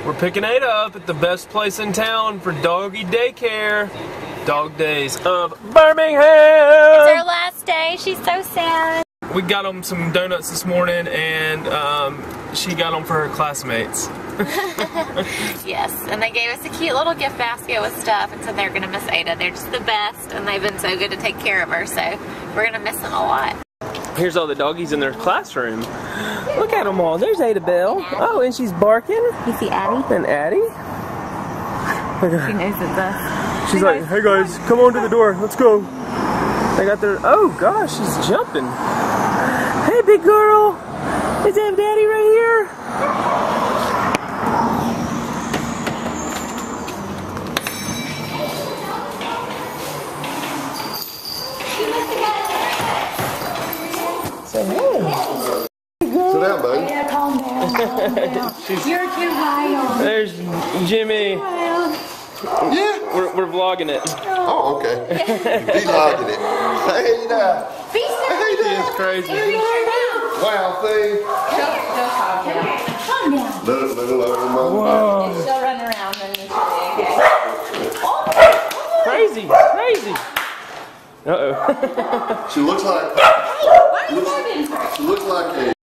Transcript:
We're picking Ada up at the best place in town for doggy daycare. Dog Days of Birmingham! It's our last day. She's so sad. We got them some donuts this morning, and she got them for her classmates. Yes, and they gave us a cute little gift basket with stuff, and so they're going to miss Ada. They're just the best, and they've been so good to take care of her, so we're going to miss them a lot. Here's all the doggies in their classroom. Look at them all. There's Ada Belle. Oh, and she's barking. You see Addie? And Addie. She knows it's us. She's like, hey guys, come on to the door. Let's go. They got their, oh gosh, she's jumping. Hey big girl. Is that Daddy right here? Say hey. Sit down, buddy. Yeah, calm down. You're too wild. There's Jimmy. Yeah. We're vlogging it. Oh, okay. Vlogging it. Hey now. Hey there. It's crazy. Wow, thing. Calm down. Little over my. Whoa. She'll run around and Crazy. Crazy. Uh-oh. She looks like. She looks like a.